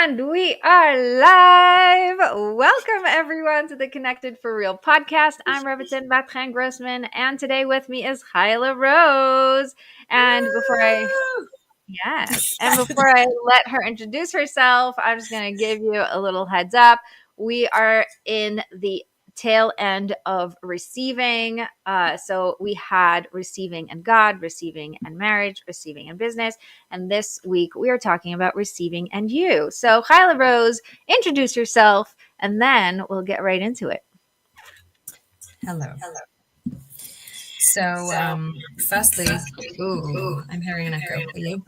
And we are live. Welcome everyone to the Connected for Real podcast. I'm Rebbetzin Bat-Chen Grossman, and today with me is Chayelle Rose. And before I let her introduce herself, I'm just going to give you a little heads up. We are in the tail end of receiving. So we had receiving in God, receiving in marriage, receiving in business. And this week we are talking about receiving and you. So Chayelle Rose, introduce yourself and then we'll get right into it. Hello. So, firstly, I'm hearing an echo. Are you?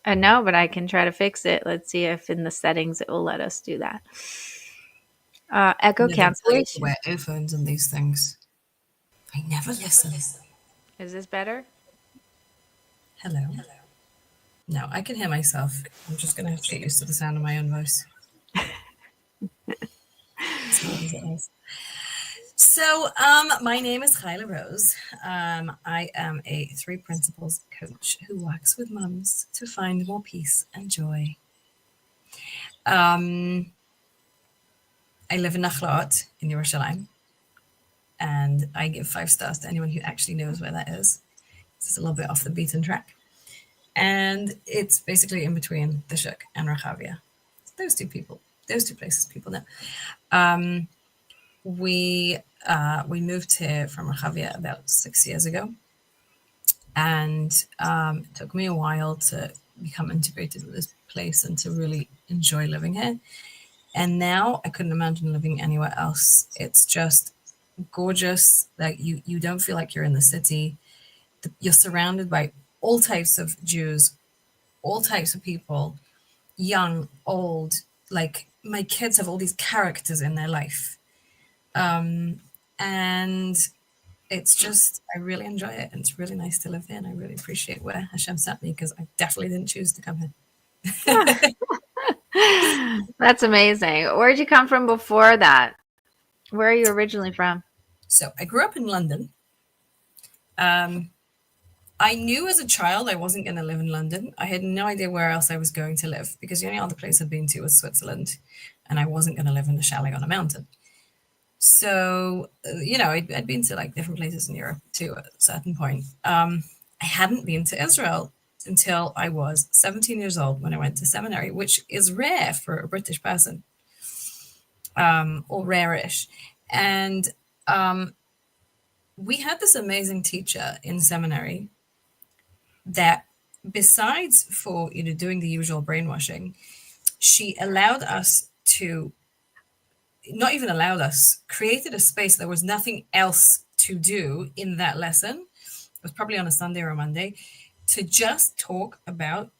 No, but I can try to fix it. Let's see if in the settings it will let us do that. Echo cancellation. Wear earphones and these things. I never listen. Is this better? Hello. No, I can hear myself. I'm just going to have to get used to the sound of my own voice. So, my name is Chayelle Rose. I am a 3 principles coach who works with mums to find more peace and joy. I live in Nachlaot in Yerushalayim, and I give 5 stars to anyone who actually knows where that is. It's a little bit off the beaten track. And it's basically in between the Shuk and Rachavia. Those two places people know. We moved here from Rachavia about 6 years ago. And it took me a while to become integrated with this place and to really enjoy living here. And now I couldn't imagine living anywhere else. It's just gorgeous. Like you don't feel like you're in the city. You're surrounded by all types of Jews, all types of people, young, old. Like my kids have all these characters in their life. And it's just, I really enjoy it. And it's really nice to live here. And I really appreciate where Hashem sent me because I definitely didn't choose to come here. That's amazing. Where'd you come from before that? Where are you originally from? So I grew up in London. I knew as a child I wasn't going to live in London. I had no idea where else I was going to live because the only other place I'd been to was Switzerland, and I wasn't going to live in a chalet on a mountain. So, I'd been to like different places in Europe too at a certain point. I hadn't been to Israel until I was 17 years old when I went to seminary, which is rare for a British person, or rare-ish. And we had this amazing teacher in seminary that besides for, doing the usual brainwashing, she allowed us to, not even allowed us, created a space. There was nothing else to do in that lesson. It was probably on a Sunday or a Monday, to just talk about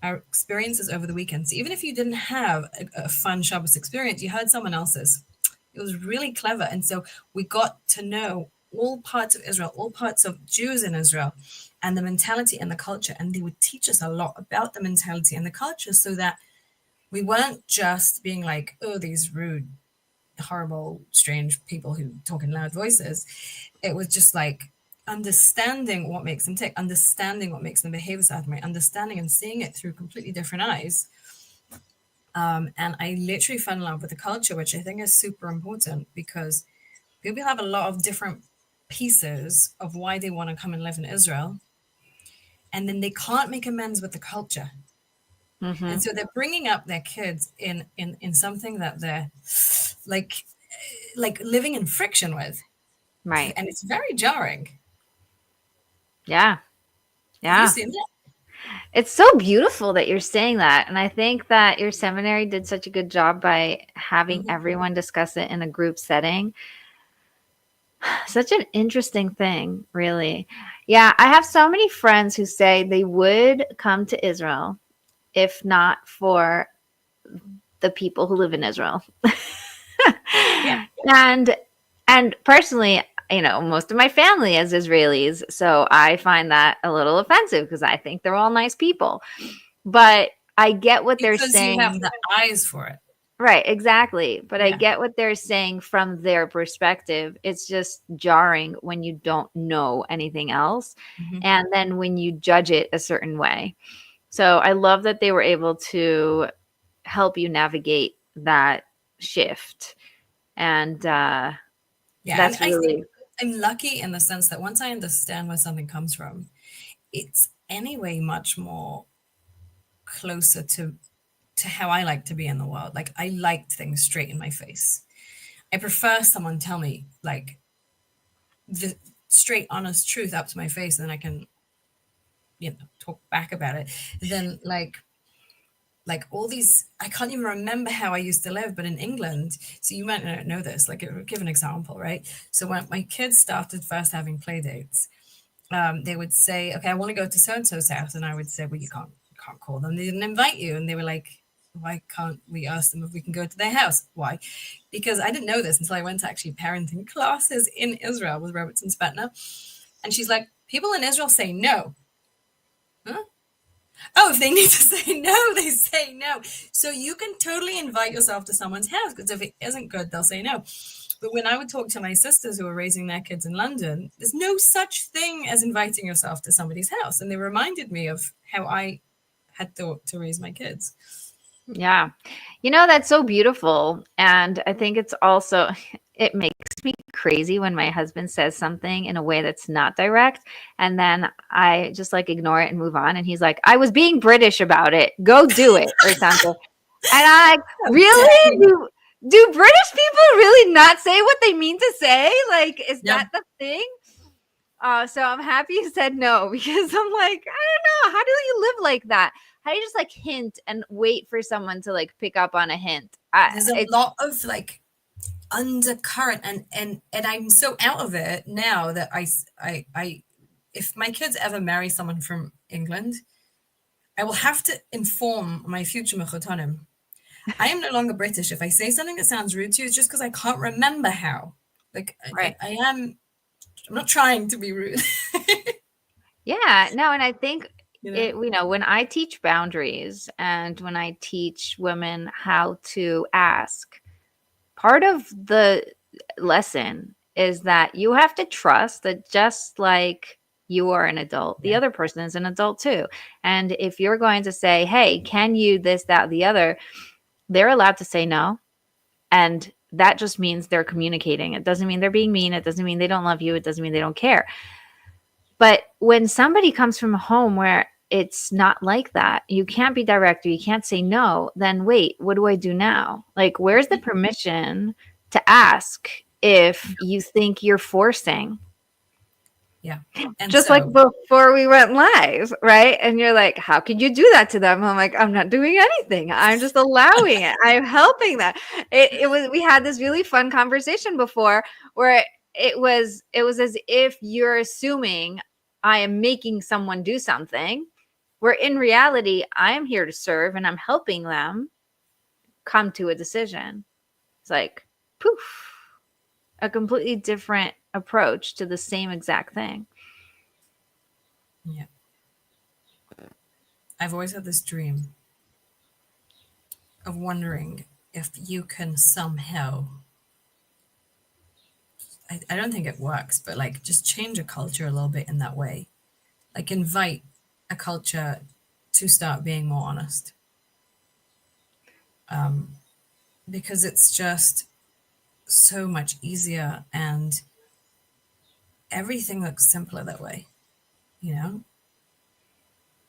our experiences over the weekends. Even if you didn't have a fun Shabbos experience, you heard someone else's. It was really clever. And so we got to know all parts of Israel, all parts of Jews in Israel, and the mentality and the culture. And they would teach us a lot about the mentality and the culture so that we weren't just being like, oh, these rude, horrible, strange people who talk in loud voices. It was just like understanding what makes them tick, understanding what makes them behave a certain way, understanding and seeing it through completely different eyes. And I literally fell in love with the culture, which I think is super important because people have a lot of different pieces of why they want to come and live in Israel. And then they can't make amends with the culture. Mm-hmm. And so they're bringing up their kids in something that they're like living in friction with. Right. And it's very jarring. Yeah. Have you seen that? It's so beautiful that you're saying that. And I think that your seminary did such a good job by having everyone discuss it in a group setting. Such an interesting thing, really. Yeah, I have so many friends who say they would come to Israel if not for the people who live in Israel. Yeah. And personally, most of my family is Israelis, so I find that a little offensive because I think they're all nice people. But I get what they're saying. Because you have the eyes for it. Right, exactly. But yeah. I get what they're saying from their perspective. It's just jarring when you don't know anything else. Mm-hmm. And then when you judge it a certain way. So I love that they were able to help you navigate that shift. And Yeah, and that's I think really, I'm lucky in the sense that once I understand where something comes from, it's anyway much more closer to how I like to be in the world. Like I like things straight in my face. I prefer someone tell me like the straight, honest truth up to my face, and then I can, talk back about it. Then like all these, I can't even remember how I used to live, but in England, so you might not know this, like give an example, right? So when my kids started first having play dates, they would say, okay, I want to go to so and so's house. And I would say, well, you can't call them. They didn't invite you. And they were like, why can't we ask them if we can go to their house? Why? Because I didn't know this until I went to actually parenting classes in Israel with Rebbetzin Bat-Chen. And she's like, people in Israel say no. Huh? Oh, if they need to say no, they say no. So you can totally invite yourself to someone's house, because if it isn't good, they'll say no. But when I would talk to my sisters who were raising their kids in London, there's no such thing as inviting yourself to somebody's house. And they reminded me of how I had thought to raise my kids. yeah. That's so beautiful. And I think it's also, it makes me crazy when my husband says something in a way that's not direct. And then I just like ignore it and move on. And he's like, I was being British about it. Go do it or something. And I like, How dare really? you? Do British people really not say what they mean to say? Like, is Yeah. that the thing? So I'm happy you said no, because I'm like, I don't know. How do you live like that? How do you just like hint and wait for someone to like pick up on a hint? There's a lot of like undercurrent, and I'm so out of it now that I if my kids ever marry someone from England, I will have to inform my future mechotanim. I am no longer British. If I say something that sounds rude to you, it's just because I can't remember how. Like Right. I'm not trying to be rude. Yeah, no, and I think you know? it, when I teach boundaries and when I teach women how to ask, part of the lesson is that you have to trust that just like you are an adult, the Yeah. other person is an adult too. And if you're going to say, hey, can you this, that, the other, they're allowed to say no. And that just means they're communicating. It doesn't mean they're being mean. It doesn't mean they don't love you. It doesn't mean they don't care. But when somebody comes from a home where it's not like that, you can't be direct or you can't say no, then wait, what do I do now? Like, where's the permission to ask if you think you're forcing? Yeah. And Just like so before we went live, right? And you're like, how could you do that to them? I'm like, I'm not doing anything. I'm just allowing it. I'm helping that. It was, we had this really fun conversation before where it was as if you're assuming I am making someone do something, where in reality, I am here to serve and I'm helping them come to a decision. It's like, poof, a completely different approach to the same exact thing. yeah, I've always had this dream of wondering if you can somehow, I don't think it works, but like just change a culture a little bit in that way. Like invite a culture to start being more honest. Because it's just so much easier and everything looks simpler that way, you know?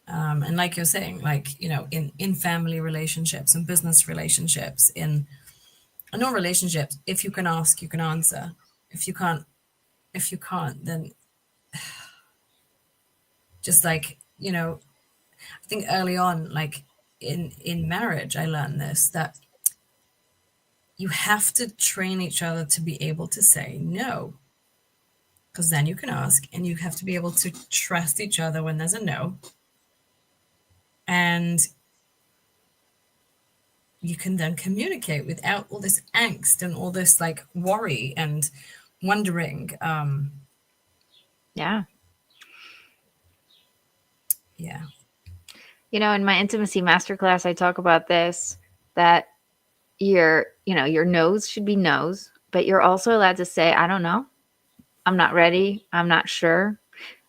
And like you're saying, like, in family relationships and business relationships, in all relationships, if you can ask, you can answer. If you can't, then just like, I think early on, like in marriage, I learned this, that you have to train each other to be able to say no, because then you can ask, and you have to be able to trust each other when there's a no, and you can then communicate without all this angst and all this like worry and wondering. Yeah. Yeah. In my intimacy masterclass, I talk about this, that your no's should be no's, but you're also allowed to say, I don't know. I'm not ready. I'm not sure.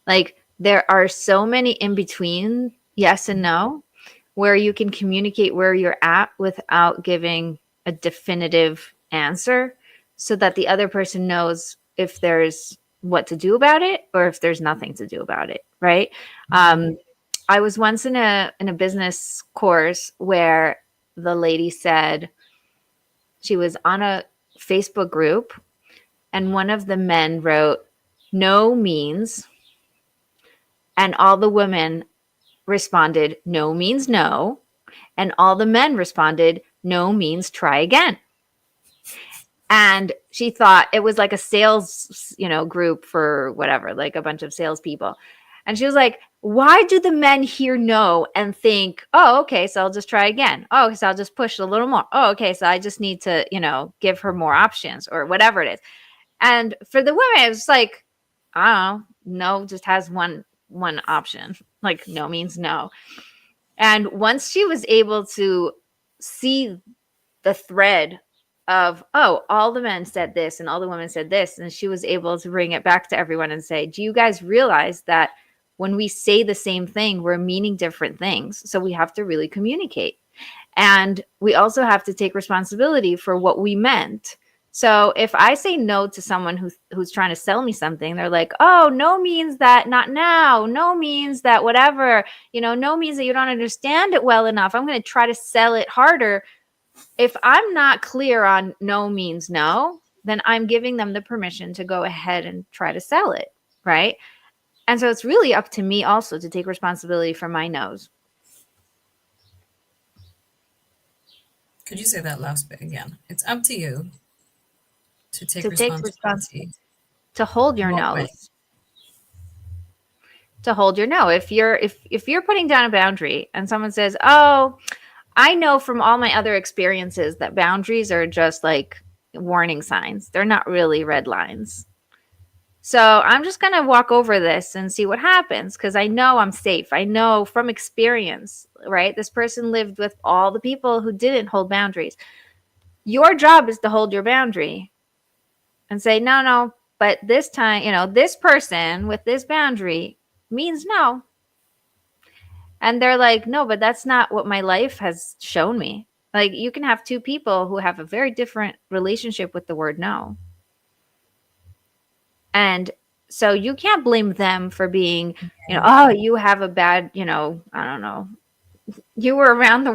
Like, there are so many in between yes and no, where you can communicate where you're at without giving a definitive answer so that the other person knows if there's what to do about it or if there's nothing to do about it, right? Um, I was once in a business course where the lady said she was on a Facebook group and one of the men wrote no means, and all the women responded no means no, and all the men responded no means try again. And she thought it was like a sales, group for whatever, like a bunch of salespeople. And she was like, why do the men hear no and think, oh, okay, so I'll just try again. Oh, so I'll just push a little more. Oh, okay, so I just need to, give her more options or whatever it is. And for the women, it's like, I don't know, no just has one option. Like no means no. And once she was able to see the thread of, oh, all the men said this and all the women said this, and she was able to bring it back to everyone and say, do you guys realize that when we say the same thing, we're meaning different things? So we have to really communicate. And we also have to take responsibility for what we meant. So if I say no to someone who's trying to sell me something, they're like, oh, no means that not now. No means that whatever, no means that you don't understand it well enough. I'm going to try to sell it harder. If I'm not clear on no means no, then I'm giving them the permission to go ahead and try to sell it, right? And so it's really up to me also to take responsibility for my no's. Could you say that last bit again? It's up to you to take To take responsibility, responsibility. to hold your What way? no's, to hold your no. If you're putting down a boundary and someone says, "Oh, I know from all my other experiences that boundaries are just like warning signs. They're not really red lines. So I'm just going to walk over this and see what happens because I know I'm safe. I know from experience, right? This person lived with all the people who didn't hold boundaries. Your job is to hold your boundary and say, no, no, but this time, this person with this boundary means no. And they're like, no, but that's not what my life has shown me. Like, you can have two people who have a very different relationship with the word no. And so you can't blame them for being, oh, you have a bad, I don't know, you were around the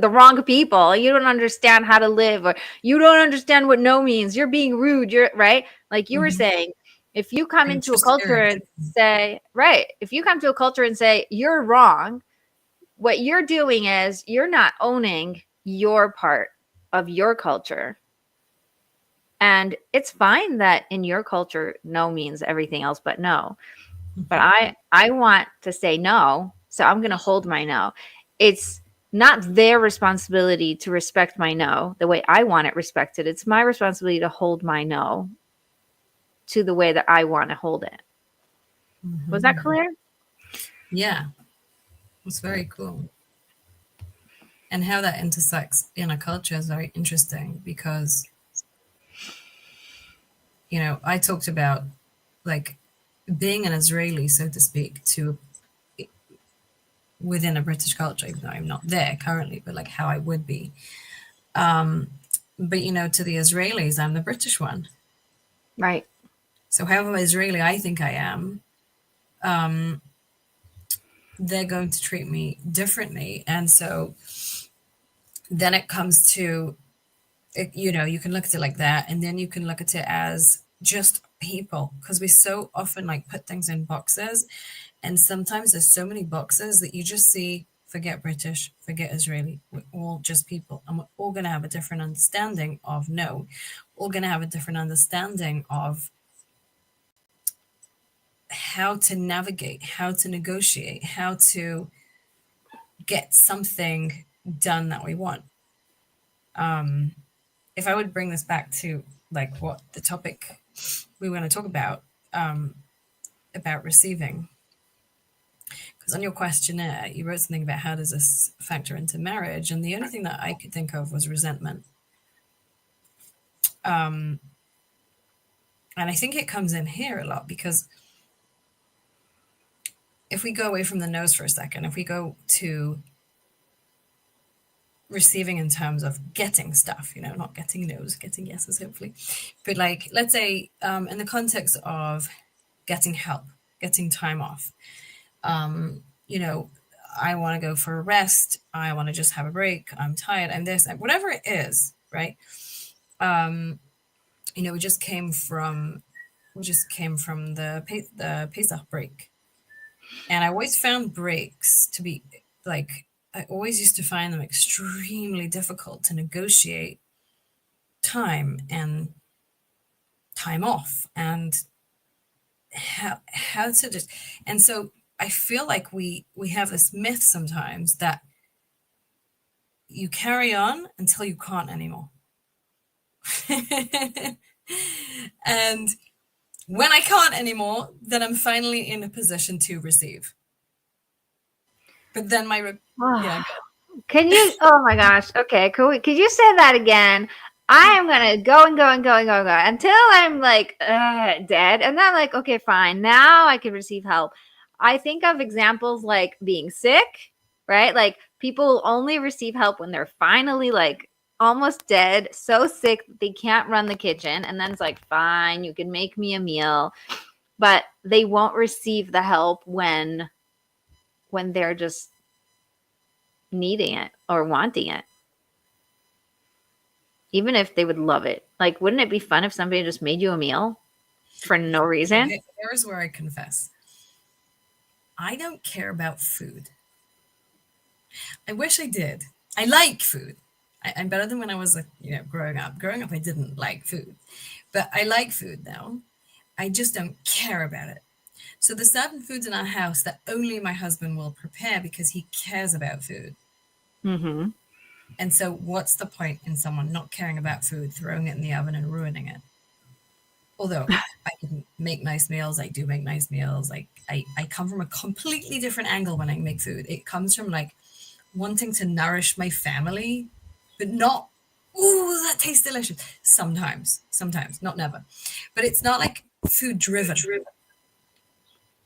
wrong people. You don't understand how to live, or you don't understand what no means. You're being rude. You're right. Like you were saying, if you come I'm into a just culture and say, right, if you come to a culture and say you're wrong, what you're doing is you're not owning your part of your culture. And it's fine that in your culture, no means everything else but no. But I want to say no, so I'm going to hold my no. It's not their responsibility to respect my no the way I want it respected. It's my responsibility to hold my no to the way that I want to hold it. Was that clear? Yeah, it's very cool. And how that intersects in a culture is very interesting because, I talked about like being an Israeli, so to speak, to within a British culture, even though I'm not there currently, but like how I would be. But to the Israelis, I'm the British one. Right. So however Israeli I think I am, they're going to treat me differently. And so then it comes to, you can look at it like that, and then you can look at it as just people, because we so often like put things in boxes, and sometimes there's so many boxes that you just see, forget British, forget Israeli, we're all just people, and we're all going to have a different understanding of no, we're all going to have a different understanding of how to navigate, how to negotiate, how to get something done that we want. If I would bring this back to like what the topic we were going to talk about receiving, because on your questionnaire you wrote something about how does this factor into marriage, and the only thing that I could think of was resentment. And I think it comes in here a lot because if we go away from the nose for a second, if we go to receiving in terms of getting stuff, not getting no's, getting yeses, hopefully. But like, let's say in the context of getting help, getting time off, you know, I want to go for a rest. I want to just have a break. I'm tired. I'm this, whatever it is, right? We just came from the Pesach break, and I always found breaks to be like I always used to find them extremely difficult to negotiate time and time off and how to just and so I feel like we have this myth sometimes that you carry on until you can't anymore. And when I can't anymore, then I'm finally in a position to receive. But then yeah. Can you? Oh my gosh. Okay. Could you say that again? I am gonna go and go and go and go and go until I'm like dead, and then I'm like, okay, fine. Now I can receive help. I think of examples like being sick, right? Like people only receive help when they're finally like almost dead, so sick that they can't run the kitchen, and then it's like, fine, you can make me a meal, but they won't receive the help when they're just needing it or wanting it, even if they would love it. Like, wouldn't it be fun if somebody just made you a meal for no reason? Here's where I confess. I don't care about food. I wish I did. I like food. I'm better than when I was growing up. Growing up, I didn't like food, but I like food now. I just don't care about it. So there's certain foods in our house that only my husband will prepare because he cares about food. Mm-hmm. And so what's the point in someone not caring about food, throwing it in the oven and ruining it? Although I can make nice meals, I do make nice meals. Like I come from a completely different angle when I make food. It comes from like wanting to nourish my family, but not, ooh, that tastes delicious. Sometimes, not never. But it's not like food driven.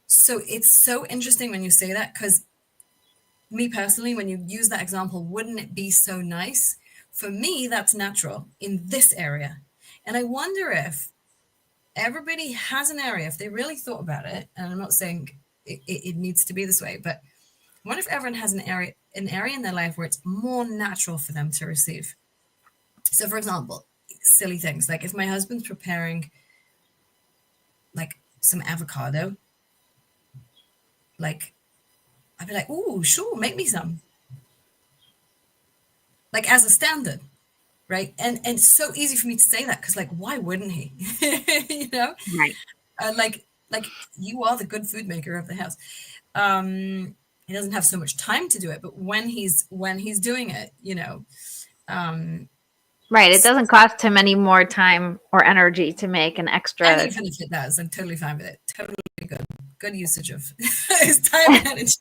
So it's so interesting when you say that, because me personally, when you use that example, wouldn't it be so nice? For me, that's natural in this area. And I wonder if everybody has an area, if they really thought about it, and I'm not saying it needs to be this way, but I wonder if everyone has an area in their life where it's more natural for them to receive. So for example, silly things, like if my husband's preparing like some avocado, like I'd be like, "Ooh, sure, make me some." Like as a standard, right? And it's so easy for me to say that because, like, why wouldn't he? Right. Like you are the good food maker of the house. He doesn't have so much time to do it, but when he's doing it, Right. It doesn't cost him any more time or energy to make an extra. And even if it does, I'm totally fine with it. Totally good usage of his time and energy.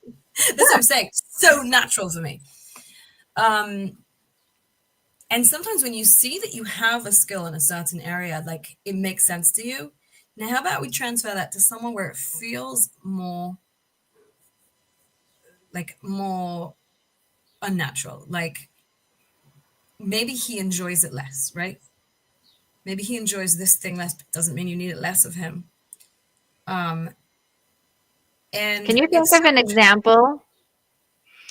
That's what I'm saying. So natural for me. And sometimes when you see that you have a skill in a certain area, like it makes sense to you. Now, how about we transfer that to someone where it feels more unnatural? Like maybe he enjoys it less, right? Maybe he enjoys this thing less, but doesn't mean you need it less of him. And can you think of an example?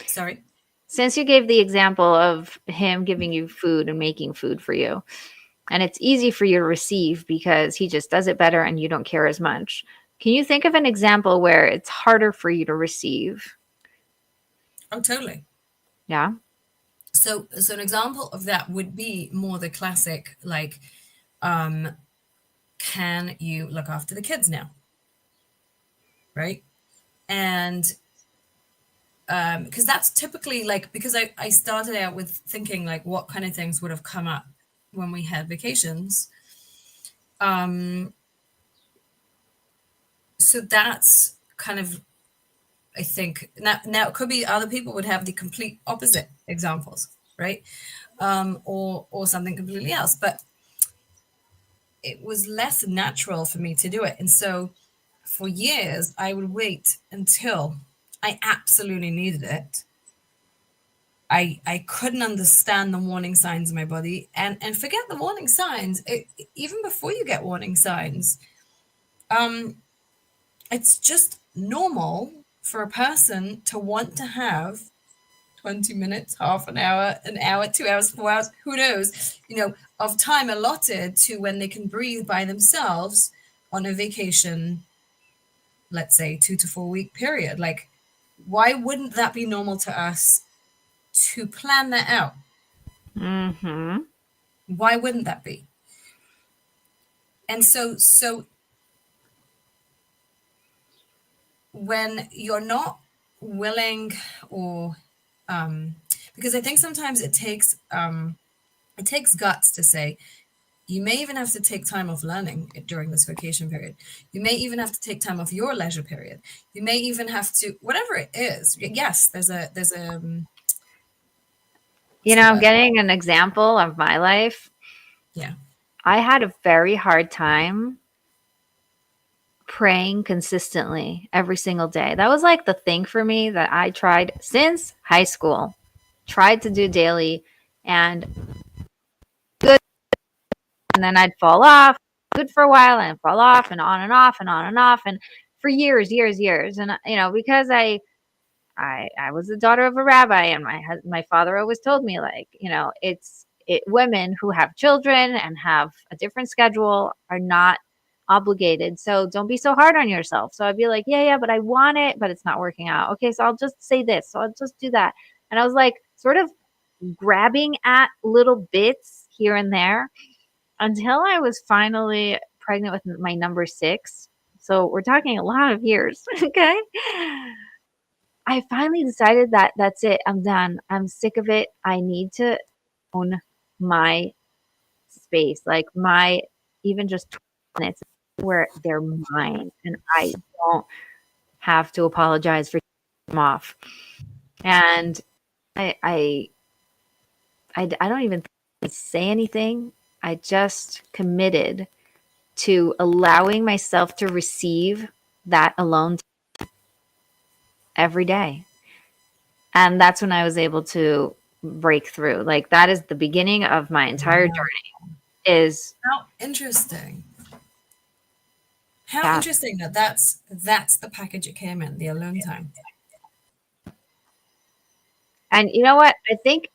Sorry. Since you gave the example of him giving you food and making food for you, and it's easy for you to receive because he just does it better and you don't care as much. Can you think of an example where it's harder for you to receive? Oh, totally. Yeah. So an example of that would be more the classic, like, can you look after the kids now? Right? And because that's typically like, because I started out with thinking like what kind of things would have come up when we had vacations. So that's kind of, I think now it could be other people would have the complete opposite examples, right? Or something completely else, but it was less natural for me to do it. And so for years, I would wait until I absolutely needed it. I couldn't understand the warning signs in my body, and forget the warning signs. Even before you get warning signs, um, it's just normal for a person to want to have 20 minutes, half an hour, 2 hours, 4 hours, who knows, of time allotted to when they can breathe by themselves on a vacation, let's say 2 to 4 week period. Like, why wouldn't that be normal to us to plan that out? Mm-hmm. Why wouldn't that be? And so when you're not willing, or because I think sometimes it takes guts to say, you may even have to take time off learning during this vacation period. You may even have to take time off your leisure period. You may even have to, whatever it is. Yes, there's a what's the I'm word? getting an example of my life. Yeah. I had a very hard time praying consistently every single day. That was like the thing for me that I tried since high school. Tried to do daily, and good, and then I'd fall off, good for a while, and fall off, and on and off and on and off, and for years. And because I was the daughter of a rabbi, and my father always told me, like, women who have children and have a different schedule are not obligated. So don't be so hard on yourself. So I'd be like, yeah, but I want it, but it's not working out. Okay, so I'll just say this. So I'll just do that. And I was like sort of grabbing at little bits here and there until I was finally pregnant with my number 6. So we're talking a lot of years. Okay. I finally decided that that's it. I'm done. I'm sick of it. I need to own my space, like my even just 20 minutes where they're mine, and I don't have to apologize for them off. And I, I, I don't even say anything. I just committed to allowing myself to receive that alone every day. And that's when I was able to break through. Like, that is the beginning of my entire Wow. journey. Is How interesting. How Yeah. interesting that's the package it came in, the alone time. And you know what? I think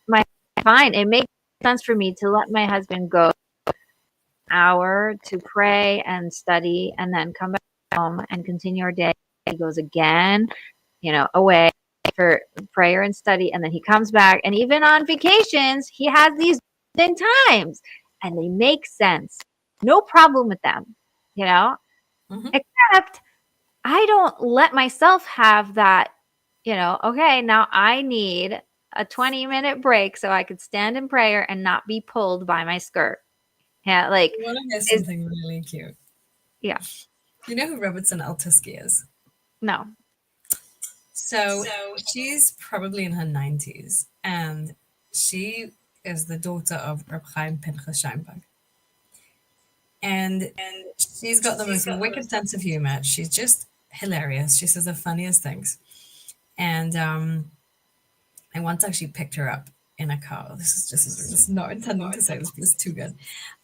fine. It makes sense for me to let my husband go an hour to pray and study, and then come back home and continue our day. He goes again, away for prayer and study, and then he comes back. And even on vacations, he has these times, and they make sense. No problem with them, you know. Hmm. Except I don't let myself have that, okay, now I need a 20-minute break so I could stand in prayer and not be pulled by my skirt. Yeah, like, You want to hear is something really cute? yeah, You know who Rebbetzin Bat-Chen is? no. So she's probably in her 90s, and she is the daughter of Reb Chaim Pinchas Scheinberg. And she's got the most wicked sense of humor. She's just hilarious. She says the funniest things. And I once actually picked her up in a car. This is not intending to say this, but it's too good.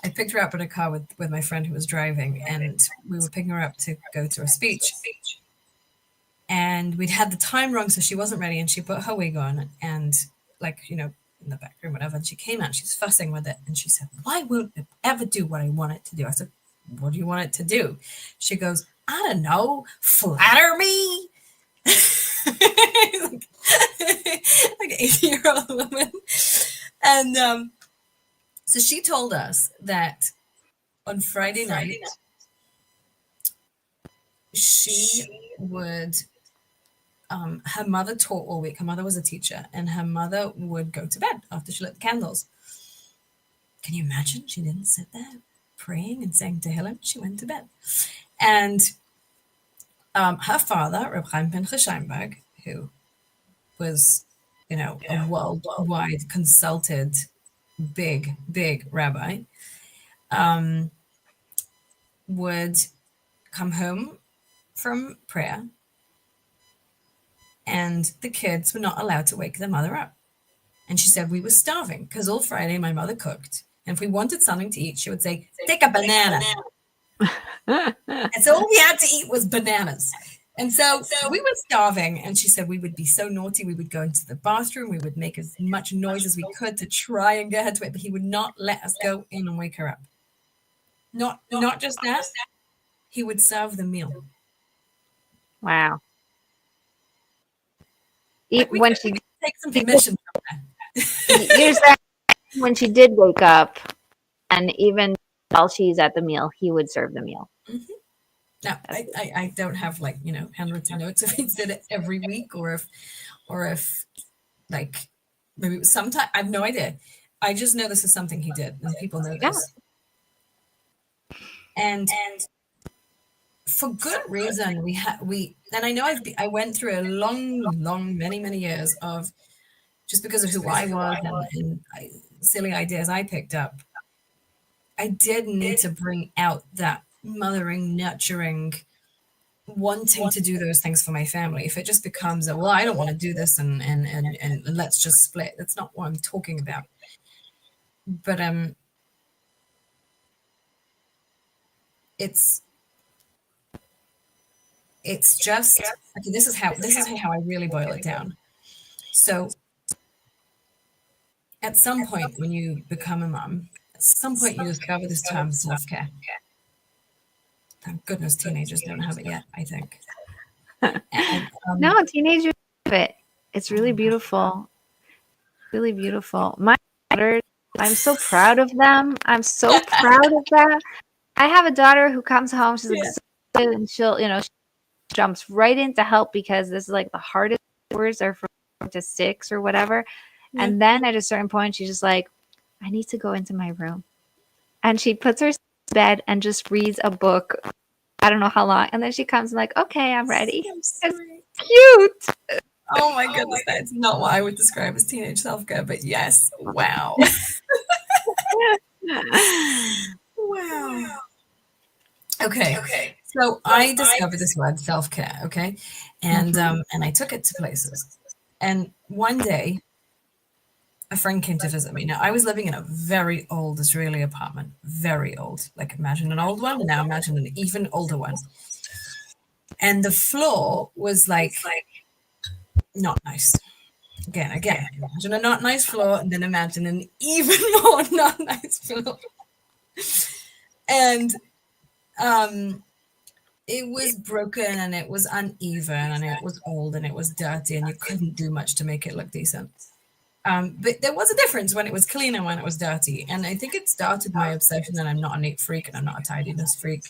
I picked her up in a car with my friend who was driving, and we were picking her up to go to a speech. And we'd had the time wrong, so she wasn't ready, and she put her wig on and, like, in the back room, whatever. And she came out, she's fussing with it, and she said, "Why won't it ever do what I want it to do?" I said, "What do you want it to do?" She goes, "I don't know, flatter me." like, like an 80-year-old woman. And so she told us that on Friday night, she would her mother taught all week. Her mother was a teacher, and her mother would go to bed after she lit the candles. Can you imagine? She didn't sit there praying and saying Tehillim. She went to bed. And her father, Reb Chaim Pinchas Scheinberg, who was, a worldwide consulted big rabbi, would come home from prayer, and the kids were not allowed to wake their mother up. And she said we were starving because all Friday my mother cooked. And if we wanted something to eat, she would say, take a banana. And so all we had to eat was bananas. And so we were starving. And she said we would be so naughty. We would go into the bathroom. We would make as much noise as we could to try and get her to it. But he would not let us go in and wake her up. Not just that. He would serve the meal. Wow. Like When she take some permission from her. you're saying when she did wake up, and even while she's at the meal, he would serve the meal. Mm-hmm. Now, I don't have like, handwritten notes if he did it every week or if like maybe it was sometime. I have no idea. I just know this is something he did, and people know this. And for good reason, and I know I went through a long, many years of just because of who I was and silly ideas I picked up. I did need to bring out that mothering, nurturing, wanting to do those things for my family. If it just becomes well, I don't want to do this and let's just split. That's not what I'm talking about. But it's just okay, this is how I really boil it down. So at some point when you become a mom, at some point you discover this term self-care. Thank goodness teenagers don't have it yet, I think. And, no, teenagers have it. It's really beautiful. Really beautiful. My daughters, I'm so proud of them. I'm so proud of them. I have a daughter who comes home, she's excited, and she'll, she jumps right in to help because this is like the hardest hours are from to 6 or whatever. Yeah. And then at a certain point, she's just like, I need to go into my room. And she puts her in bed and just reads a book. I don't know how long. And then she comes and like, okay, I'm ready. It's cute. Oh my goodness, that's not what I would describe as teenage self-care, but yes. Wow. Wow. Okay. So I discovered this word self-care, okay? And and I took it to places. And one day a friend came to visit me. Now I was living in a very old Israeli apartment, very old. Like imagine an old one, and now imagine an even older one. And the floor was like not nice. Again, imagine a not nice floor, and then imagine an even more not nice floor. And it was broken and it was uneven and it was old and it was dirty and you couldn't do much to make it look decent. But there was a difference when it was clean and when it was dirty. And I think it started my obsession that I'm not a neat freak and I'm not a tidiness freak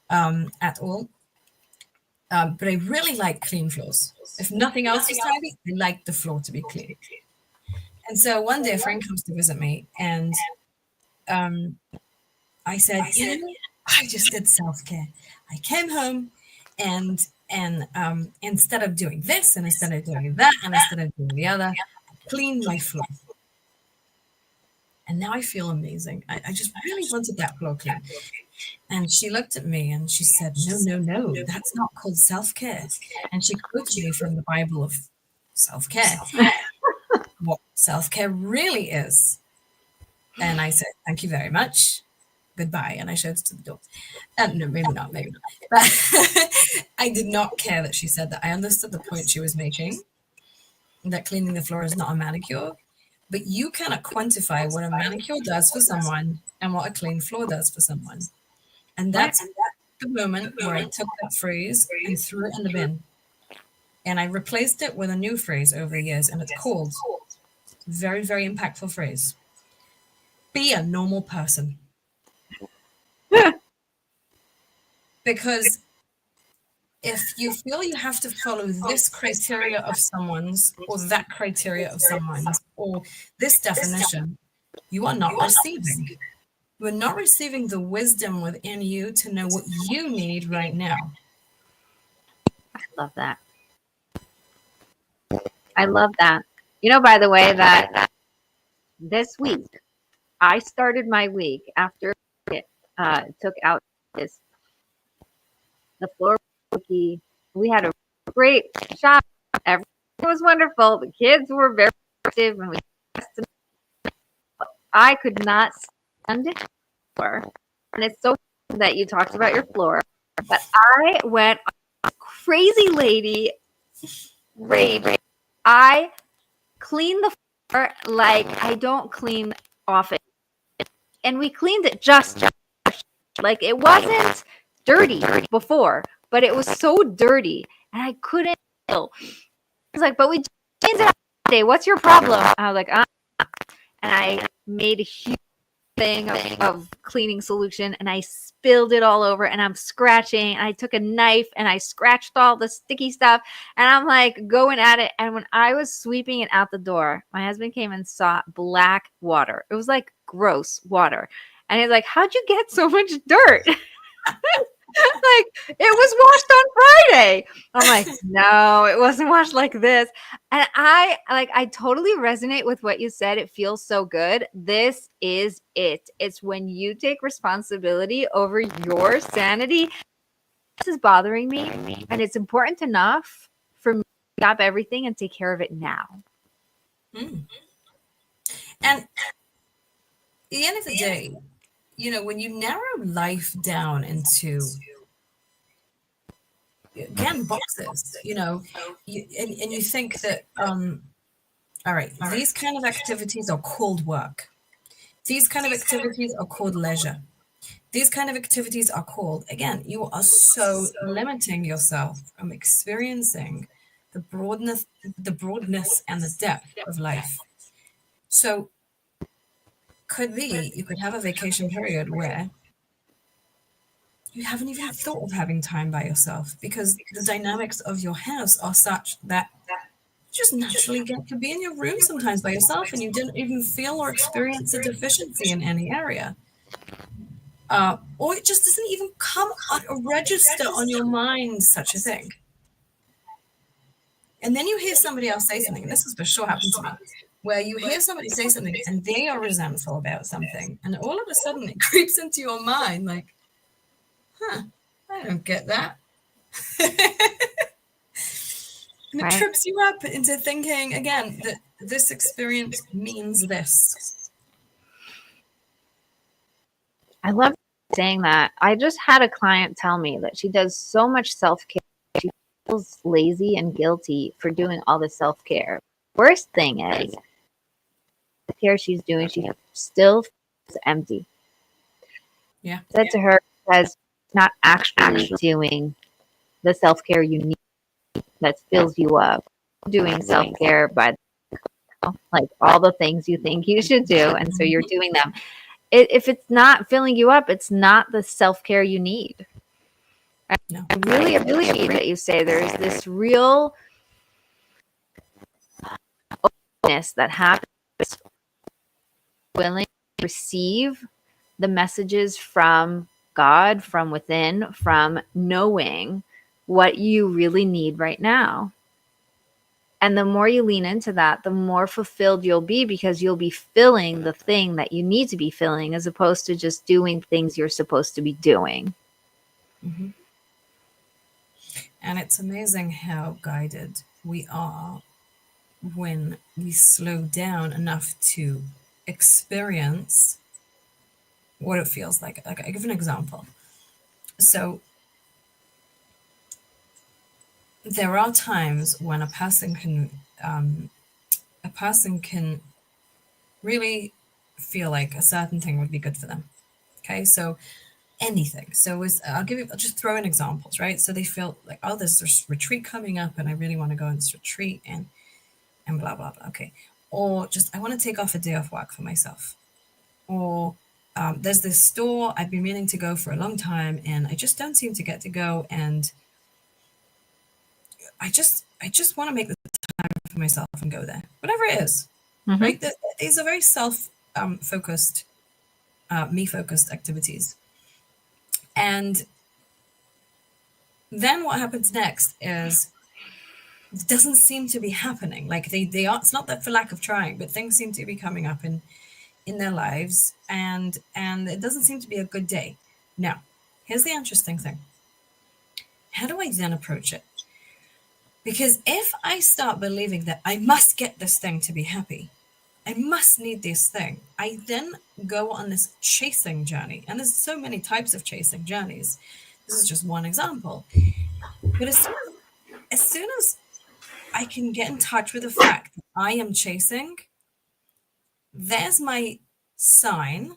at all. But I really like clean floors. If nothing else was tidy, I like the floor to be clean. And so one day a friend comes to visit me and I said, I just did self-care. I came home and instead of doing this and instead of doing that and instead of doing the other, I cleaned my floor. And now I feel amazing. I just really wanted that floor clean. And she looked at me and she said, no, that's not called self-care. And she quoted me from the Bible of self-care, what self-care really is. And I said, thank you very much. Goodbye. And I showed it to the door. No, maybe not. But I did not care that she said that. I understood the point she was making, that cleaning the floor is not a manicure. But you cannot quantify what a manicure does for someone and what a clean floor does for someone. And that's the moment where I took that phrase and threw it in the bin. And I replaced it with a new phrase over the years, and it's called, very, very impactful phrase, be a normal person. Because if you feel you have to follow this criteria of someone's or that criteria of someone's or this definition, you are not receiving. You are not receiving the wisdom within you to know what you need right now. I love that. I love that. By the way, that this week, I started my week after it took out the floor. We had a great shop. Everything was wonderful. The kids were very active and we I could not stand floor. And it's so that you talked about your floor, but I went crazy lady rage. I cleaned the floor like I don't clean often. And we cleaned it just like it wasn't dirty before, but it was so dirty and I couldn't feel. I was like, but we cleaned it out today. What's your problem? I was like, and I made a huge thing of cleaning solution and I spilled it all over and I'm scratching. And I took a knife and I scratched all the sticky stuff and I'm like going at it. And when I was sweeping it out the door, my husband came and saw black water. It was like gross water. And he's like, how'd you get so much dirt? Like it was washed on Friday. I'm like, no, it wasn't washed like this. And I totally resonate with what you said. It feels so good. This is it. It's when you take responsibility over your sanity. This is bothering me, and it's important enough for me to stop everything and take care of it now. Mm. And at the end of the day, when you narrow life down into, again, boxes, and you think that, all right, these kind of activities are called work. These kind of activities are called leisure. These kind of activities are called, again, you are so limiting yourself from experiencing the broadness and the depth of life. So you could have a vacation period where you haven't even thought of having time by yourself because the dynamics of your house are such that you just naturally get to be in your room sometimes by yourself and you didn't even feel or experience a deficiency in any area. Or it just doesn't even come on a register on your mind, such a thing. And then you hear somebody else say something, and this has for sure happened to me, where you hear somebody say something and they are resentful about something, and all of a sudden it creeps into your mind like, I don't get that. And it trips you up into thinking, again, that this experience means this. I love saying that. I just had a client tell me that she does so much self-care. She feels lazy and guilty for doing all the self-care. Worst thing is, the care she's doing, she still feels empty. Yeah. I said to her, because not actually doing the self-care you need that fills you up. Doing self-care by like all the things you think you should do, and so you're doing them. If it's not filling you up, it's not the self-care you need. No. I really appreciate that you say there's this real openness that happens, willing to receive the messages from God, from within, from knowing what you really need right now. And the more you lean into that, the more fulfilled you'll be because you'll be filling the thing that you need to be filling as opposed to just doing things you're supposed to be doing. Mm-hmm. And it's amazing how guided we are when we slow down enough to experience what it feels like. Like, I give an example. So there are times when a person can really feel like a certain thing would be good for them. Okay, so anything. So I'll just throw in examples, right? So they feel like, oh, there's this retreat coming up, and I really want to go on this retreat, and blah blah blah. Okay, or just I want to take off a day off work for myself, or there's this store I've been meaning to go for a long time, and I just don't seem to get to go, and I just want to make the time for myself and go there, whatever it is, right? These are very self-focused, me-focused activities. And then what happens next is it doesn't seem to be happening. Like they are, it's not that for lack of trying, but things seem to be coming up in their lives, and it doesn't seem to be a good day. Now, here's the interesting thing. How do I then approach it? Because if I start believing that I must get this thing to be happy, I must need this thing. I then go on this chasing journey. And there's so many types of chasing journeys. This is just one example. But as soon as I can get in touch with the fact that I am chasing, there's my sign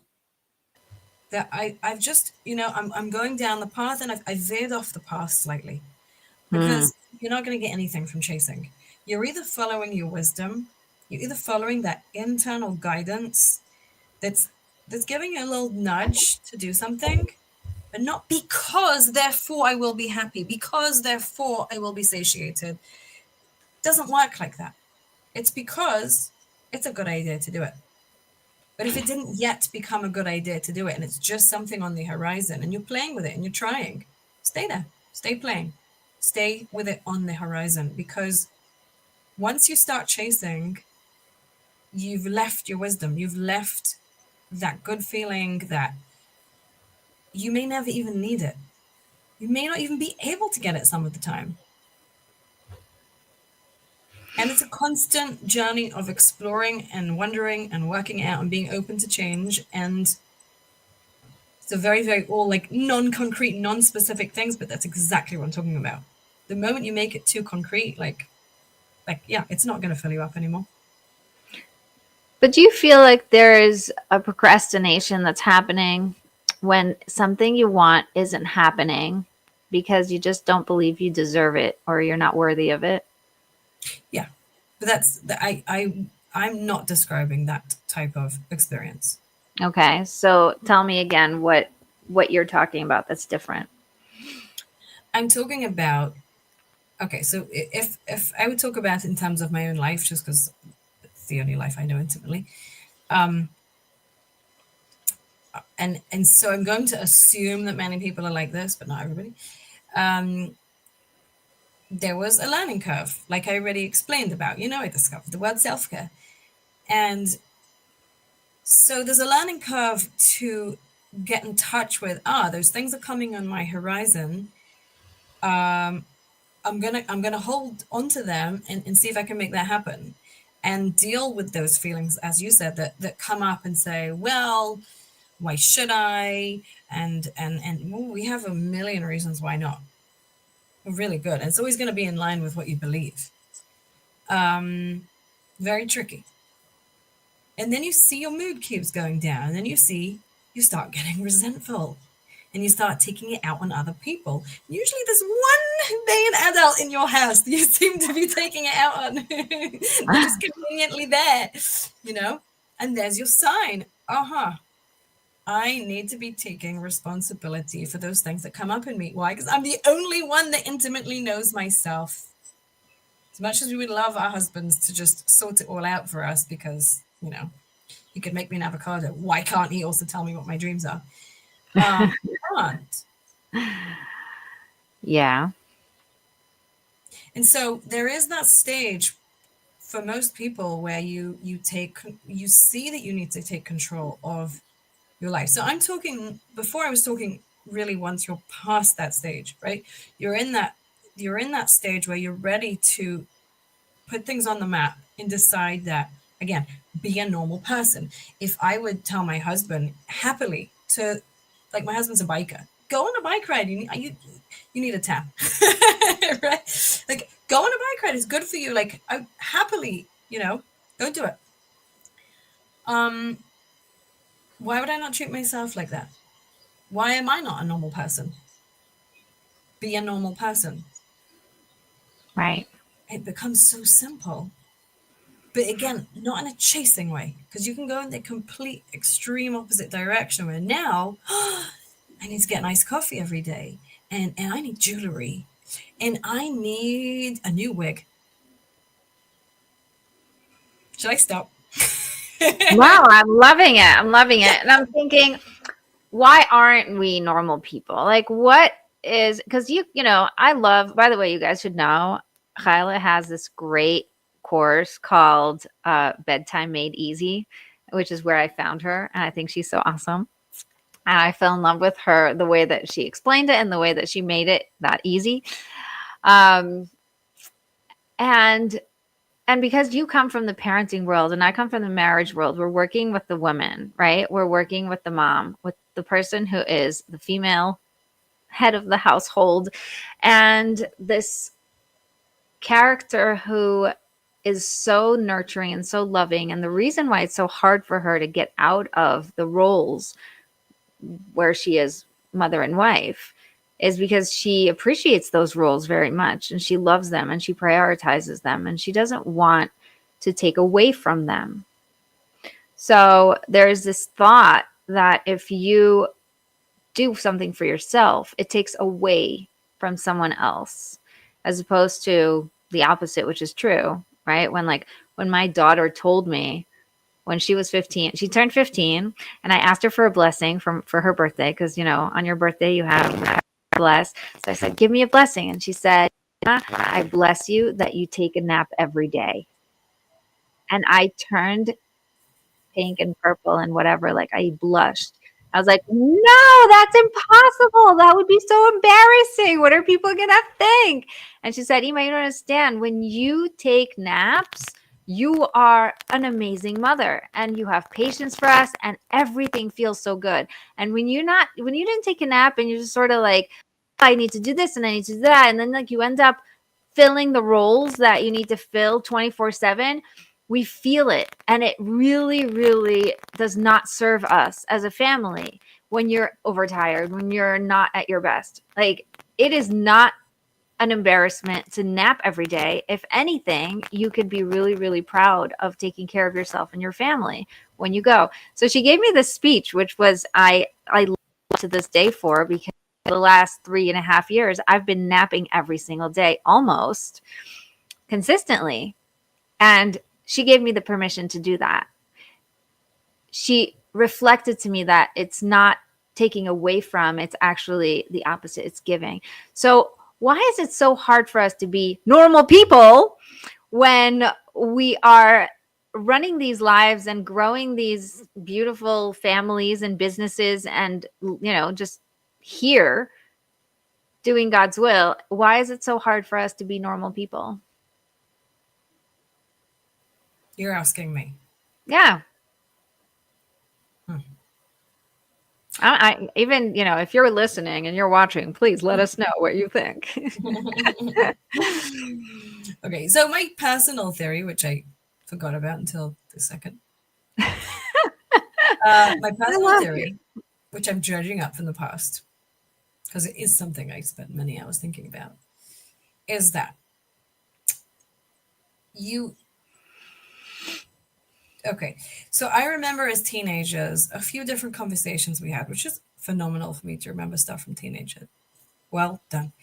that I've just, I'm going down the path, and I've veered off the path slightly, Hmm. because you're not going to get anything from chasing. You're either following your wisdom, you're either following that internal guidance that's giving you a little nudge to do something, but not because therefore I will be happy, because therefore I will be satiated. It doesn't work like that. It's because it's a good idea to do it. But if it didn't yet become a good idea to do it, and it's just something on the horizon, and you're playing with it and you're trying, stay there, stay playing, stay with it on the horizon. Because once you start chasing, you've left your wisdom, you've left that good feeling that you may never even need it. You may not even be able to get it some of the time. And it's a constant journey of exploring and wondering and working out and being open to change. And so very, very all like non-concrete, non-specific things, but that's exactly what I'm talking about. The moment you make it too concrete, yeah, it's not going to fill you up anymore. But do you feel like there is a procrastination that's happening when something you want isn't happening because you just don't believe you deserve it or you're not worthy of it? Yeah, but I'm not describing that type of experience. Okay, so tell me again what you're talking about that's different. I'm talking about, okay, so if I would talk about it in terms of my own life, just because it's the only life I know intimately, um, and so I'm going to assume that many people are like this, but not everybody. Um, there was a learning curve, like I already explained about. I discovered the word self-care, and so there's a learning curve to get in touch with. Those things are coming on my horizon. Um, I'm gonna hold onto them and see if I can make that happen, and deal with those feelings, as you said, that come up and say, well, why should I? And well, we have a million reasons why not. We're really good. And it's always going to be in line with what you believe. Very tricky. And then you see your mood cubes going down, and then you start getting resentful, and you start taking it out on other people. Usually there's one main adult in your house that you seem to be taking it out on. They're just conveniently there, and there's your sign. I need to be taking responsibility for those things that come up in me. Why? Because I'm the only one that intimately knows myself. As much as we would love our husbands to just sort it all out for us, because, he could make me an avocado. Why can't he also tell me what my dreams are? He can't. Yeah. And so there is that stage for most people where you see that you need to take control of your life. So I'm talking, before I was talking really once you're past that stage, right? You're in that stage where you're ready to put things on the map and decide that, again, be a normal person. If I would tell my husband happily to, like, my husband's a biker, go on a bike ride. You need a tap, right? Like, go on a bike ride. It's good for you. Like, I happily, go do it. Why would I not treat myself like that? Why am I not a normal person? Be a normal person. Right. It becomes so simple. But again, not in a chasing way, because you can go in the complete extreme opposite direction where now I need to get nice coffee every day, and I need jewelry, and I need a new wig. Should I stop? Wow, I'm loving it. I'm loving it. And I'm thinking, why aren't we normal people? Like, what is, because I love, by the way, you guys should know, Chayelle has this great course called Bedtime Made Easy, which is where I found her. And I think she's so awesome. And I fell in love with her, the way that she explained it and the way that she made it that easy. Um, and And because you come from the parenting world and I come from the marriage world, we're working with the woman, right? We're working with the mom, with the person who is the female head of the household, and this character who is so nurturing and so loving. And the reason why it's so hard for her to get out of the roles where she is mother and wife is because she appreciates those roles very much and she loves them and she prioritizes them and she doesn't want to take away from them. So there's this thought that if you do something for yourself, it takes away from someone else, as opposed to the opposite, which is true, right? When my daughter told me when she was 15, she turned 15, and I asked her for a blessing for her birthday because on your birthday you have bless. So I said, "Give me a blessing," and she said, "I bless you that you take a nap every day." And I turned pink and purple and whatever. Like I blushed. I was like, no, that's impossible. That would be so embarrassing. What are people going to think? And she said, Ema, you don't understand. When you take naps, you are an amazing mother and you have patience for us and everything feels so good. And when you didn't take a nap and you're just sort of like, I need to do this and I need to do that. And then like you end up filling the roles that you need to fill 24/7, we feel it. And it really, really does not serve us as a family when you're overtired, when you're not at your best. Like, it is not an embarrassment to nap every day. If anything, you could be really, really proud of taking care of yourself and your family when you go. So she gave me this speech, which was I love to this day for, because the last 3.5 years, I've been napping every single day, almost consistently. And she gave me the permission to do that. She reflected to me that it's not taking away from, it's actually the opposite, it's giving. So why is it so hard for us to be normal people when we are running these lives and growing these beautiful families and businesses and just here doing God's will? Why is it so hard for us to be normal people? You're asking me. Yeah. I even, if you're listening and you're watching, please let us know what you think. Okay, so my personal theory, which I forgot about until the second. My personal theory, which I'm dredging up from the past, because it is something I spent many hours thinking about, is that okay, so I remember as teenagers a few different conversations we had, which is phenomenal for me to remember stuff from teenager. Well done.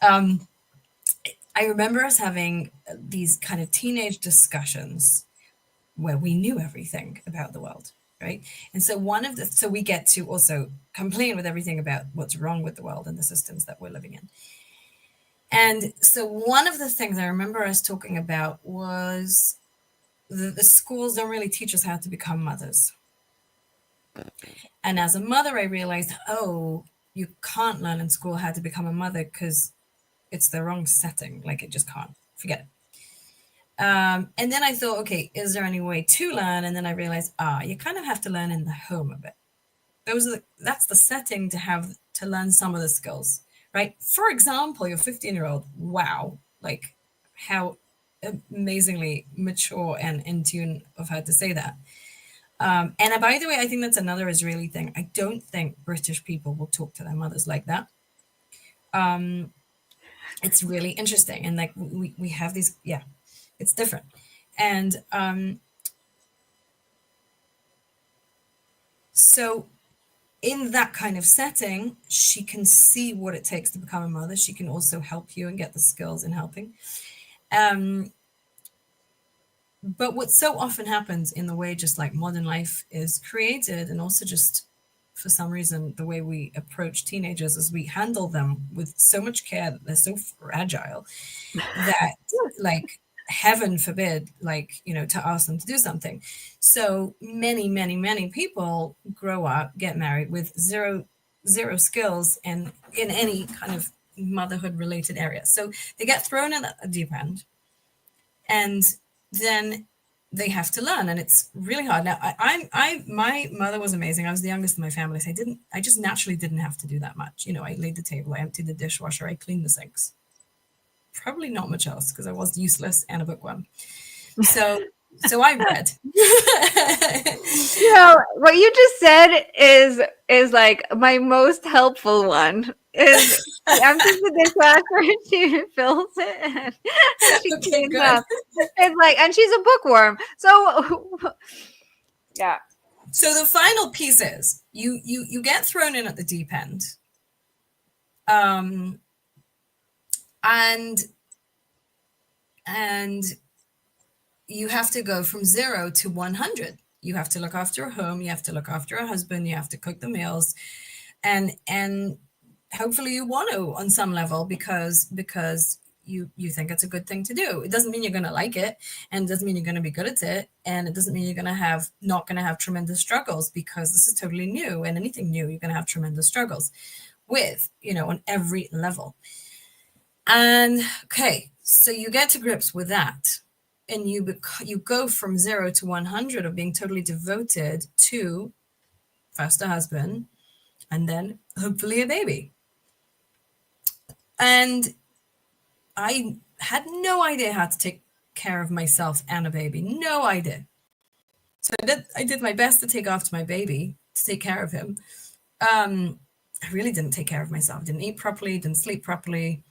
I remember us having these kind of teenage discussions where we knew everything about the world, right? And so so we get to also complain with everything about what's wrong with the world and the systems that we're living in. And so one of the things I remember us talking about was the schools don't really teach us how to become mothers. And as a mother, I realized, oh, you can't learn in school how to become a mother because it's the wrong setting. Like, it just can't. Forget it. And then I thought, okay, is there any way to learn? And then I realized, you kind of have to learn in the home a bit. That's the setting to learn some of the skills, right? For example, your 15-year-old, wow, like how amazingly mature and in tune of her to say that. And by the way, I think that's another Israeli thing. I don't think British people will talk to their mothers like that. It's really interesting. And like we have these, yeah, it's different. And so in that kind of setting, she can see what it takes to become a mother. She can also help you and get the skills in helping. But what so often happens in the way just like modern life is created, and also just for some reason, the way we approach teenagers is we handle them with so much care that they're so fragile that like heaven forbid, like, to ask them to do something. So many people grow up, get married with zero skills in any kind of motherhood related area. So they get thrown in a deep end. And then they have to learn, and it's really hard. Now, my mother was amazing. I was the youngest in my family, so I just naturally didn't have to do that much. I laid the table, I emptied the dishwasher, I cleaned the sinks. Probably not much else because I was useless and a bookworm. So I read. What you just said is like my most helpful one. Is she empties the dishwasher, she fills it, and she Okay, cleans good. up. It's like, and she's a bookworm, so yeah. So the final piece is you get thrown in at the deep end, and and you have to go from 0 to 100. You have to look after a home, you have to look after a husband, you have to cook the meals, and hopefully you want to on some level because you think it's a good thing to do. It doesn't mean you're going to like it, and it doesn't mean you're going to be good at it, and it doesn't mean you're going to have not going to have tremendous struggles, because this is totally new, and anything new you're going to have tremendous struggles with, on every level. And okay, so you get to grips with that, and you go from 0 to 100 of being totally devoted to first a husband and then hopefully a baby. And I had no idea how to take care of myself and a baby. No idea. So I did my best to take after my baby, to take care of him. I really didn't take care of myself. Didn't eat properly, didn't sleep properly.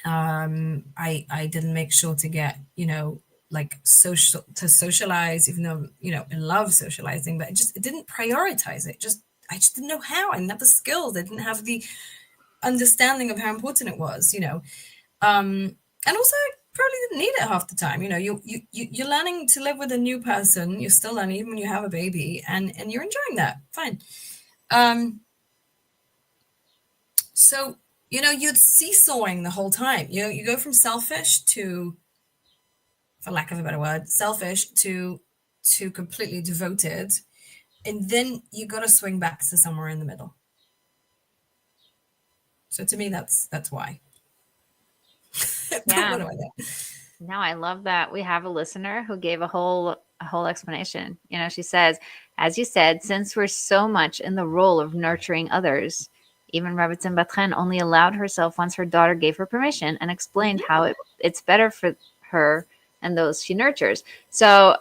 I didn't make sure to get, like socialize, even though, I love socializing, but it didn't prioritize it. I just didn't know how. I didn't have the skills. I didn't have the understanding of how important it was, and also I probably didn't need it half the time. You're learning to live with a new person. You're still learning even when you have a baby, and you're enjoying that. Fine. So you're seesawing the whole time. You go from selfish to, for lack of a better word, selfish to completely devoted, and then you got to swing back to somewhere in the middle. So to me, that's why. Yeah. What do I know? No, I love that we have a listener who gave a whole explanation. She says, as you said, since we're so much in the role of nurturing others, even Rebbetzin Bat-Chen only allowed herself once her daughter gave her permission and explained how it's better for her and those she nurtures. So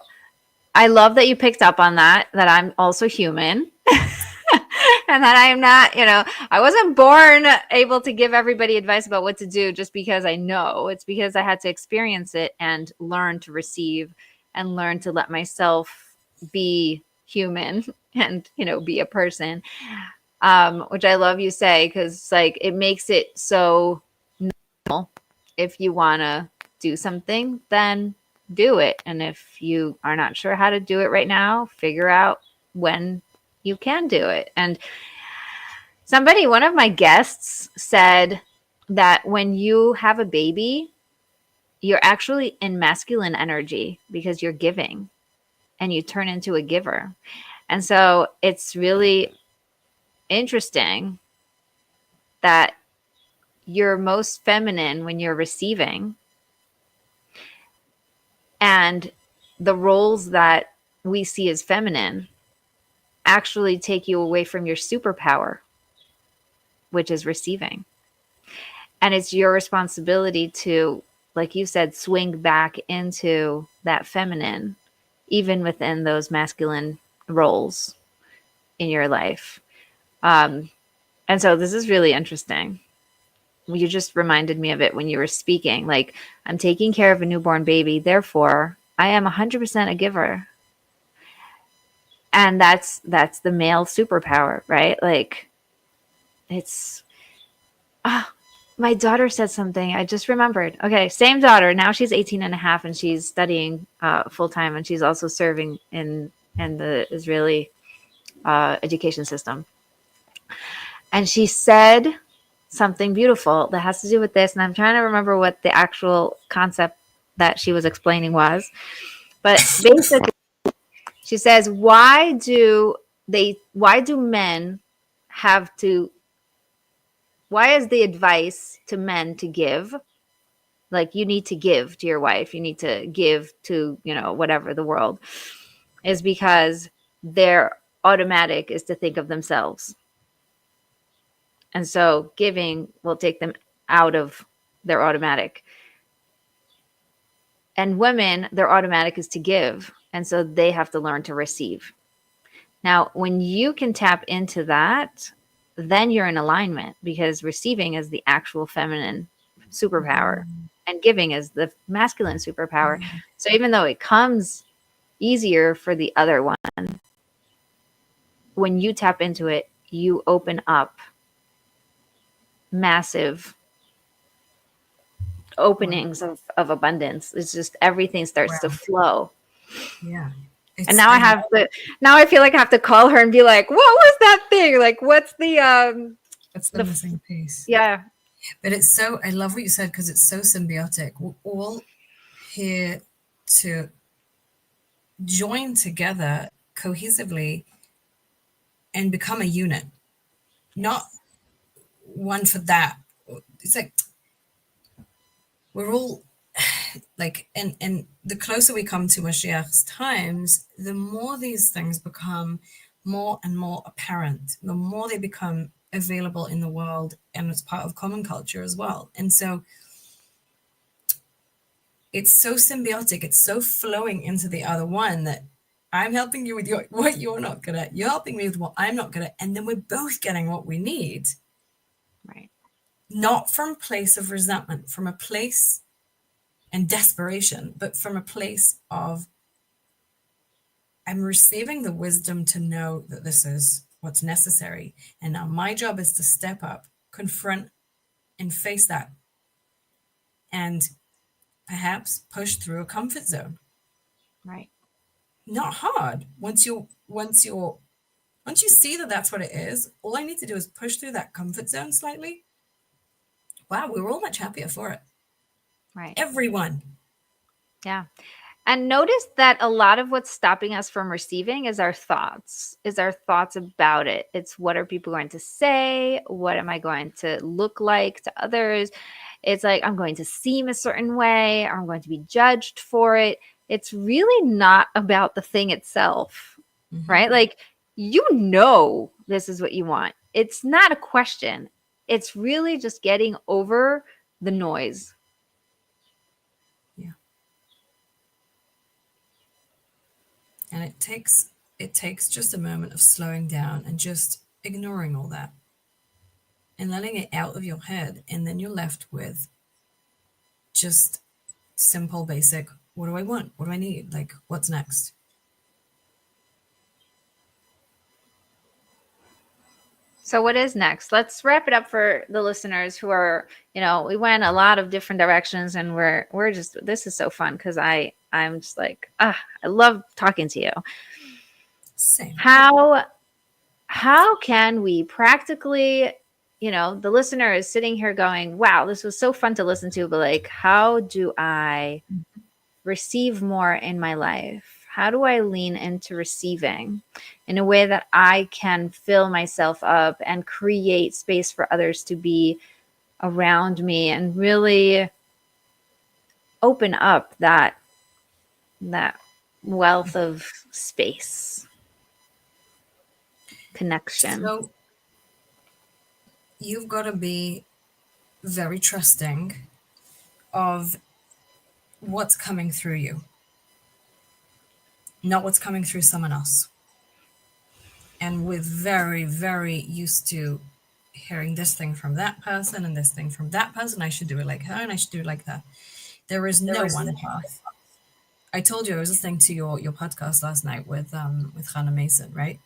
I love that you picked up on that I'm also human. And that I'm not, I wasn't born able to give everybody advice about what to do just because I know. It's because I had to experience it and learn to receive and learn to let myself be human and, be a person, which I love you say, because like it makes it so normal. If you want to do something, then do it. And if you are not sure how to do it right now, figure out when you can do it. And one of my guests said that when you have a baby, you're actually in masculine energy because you're giving and you turn into a giver. And so it's really interesting that you're most feminine when you're receiving, and the roles that we see as feminine actually take you away from your superpower, which is receiving. And it's your responsibility to, like you said, swing back into that feminine, even within those masculine roles in your life. And so this is really interesting. You just reminded me of it when you were speaking. Like, I'm taking care of a newborn baby, therefore I am 100% a giver. And that's the male superpower, right? Like, it's my daughter said something. I just remembered. Okay, same daughter. Now she's 18 and a half, and she's studying full time, and she's also serving in the Israeli education system. And she said something beautiful that has to do with this, and I'm trying to remember what the actual concept that she was explaining was. But basically, she says, why do men have to, why is the advice to men to give, like you need to give to your wife, you need to give to, whatever, the world, is because their automatic is to think of themselves. And so giving will take them out of their automatic. And women, their automatic is to give. And so they have to learn to receive. Now, when you can tap into that, then you're in alignment, because receiving is the actual feminine superpower and giving is the masculine superpower. So even though it comes easier for the other one, when you tap into it, you open up massive openings of abundance. It's just everything starts to flow. Yeah. And now I feel like I have to call her and be like, what was that thing? Like, what's the missing piece. Yeah. But I love what you said, because it's so symbiotic. We're all here to join together cohesively and become a unit, not one for that. It's like we're all like, and the closer we come to Mashiach's times, the more these things become more and more apparent, the more they become available in the world, and it's part of common culture as well. And so it's so symbiotic, it's so flowing into the other one, that I'm helping you with what you're not good at, you're helping me with what I'm not good at, and then we're both getting what we need. Right. Not from a place of resentment, from a place and desperation, but from a place of, I'm receiving the wisdom to know that this is what's necessary. And now my job is to step up, confront, and face that. And perhaps push through a comfort zone. Right. Not hard. Once you see that that's what it is, all I need to do is push through that comfort zone slightly. Wow, we're all much happier for it. Right. Everyone. Yeah. And notice that a lot of what's stopping us from receiving is our thoughts about it. It's, what are people going to say? What am I going to look like to others? It's like, I'm going to seem a certain way, or I'm going to be judged for it. It's really not about the thing itself, right? Like, this is what you want. It's not a question. It's really just getting over the noise. Yeah. And it takes just a moment of slowing down and just ignoring all that and letting it out of your head. And then you're left with just simple, basic, what do I want? What do I need? Like, what's next? So what is next? Let's wrap it up for the listeners who are, we went a lot of different directions, and we're just, this is so fun, because I'm just like, I love talking to you. Same. How can we practically, the listener is sitting here going, wow, this was so fun to listen to, but like, how do I receive more in my life? How do I lean into receiving in a way that I can fill myself up and create space for others to be around me, and really open up that wealth of space, connection? So you've got to be very trusting of what's coming through you, not what's coming through someone else. And we're very, very used to hearing this thing from that person and this thing from that person. I should do it like her and I should do it like that. There is no one path. I told you I was listening to your podcast last night with Hannah Mason, right?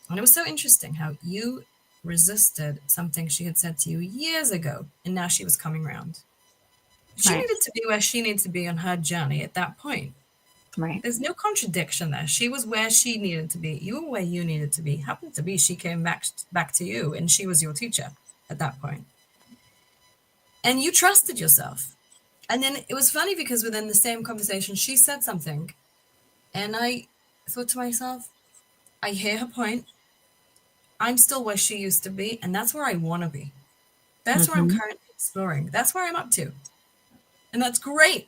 And it was so interesting how you resisted something she had said to you years ago, and now she was coming around. She needed to be where she needed to be on her journey at that point. Right. There's no contradiction there. She was where she needed to be. You were where you needed to be. Happened to be she came back to you, and she was your teacher at that point. And you trusted yourself. And then it was funny, because within the same conversation, she said something. And I thought to myself, I hear her point. I'm still where she used to be, and that's where I want to be. That's where I'm currently exploring. That's where I'm up to. And that's great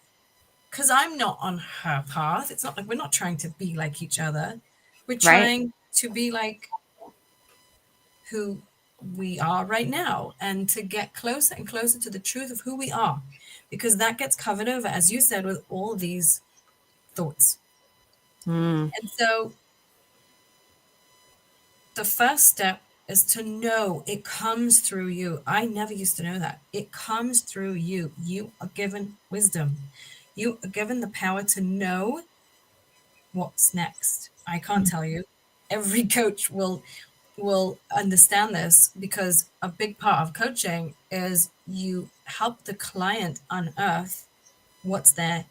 because I'm not on her path. It's not like we're not trying to be like each other. We're Right. trying to be like who we are right now and to get closer and closer to the truth of who we are, because that gets covered over, as you said, with all these thoughts. Mm. And so the first step is to know it comes through you. I never used to know that. It comes through you. You are given wisdom. You are given the power to know what's next. I can't tell you. Every coach will understand this, because a big part of coaching is you help the client unearth what's their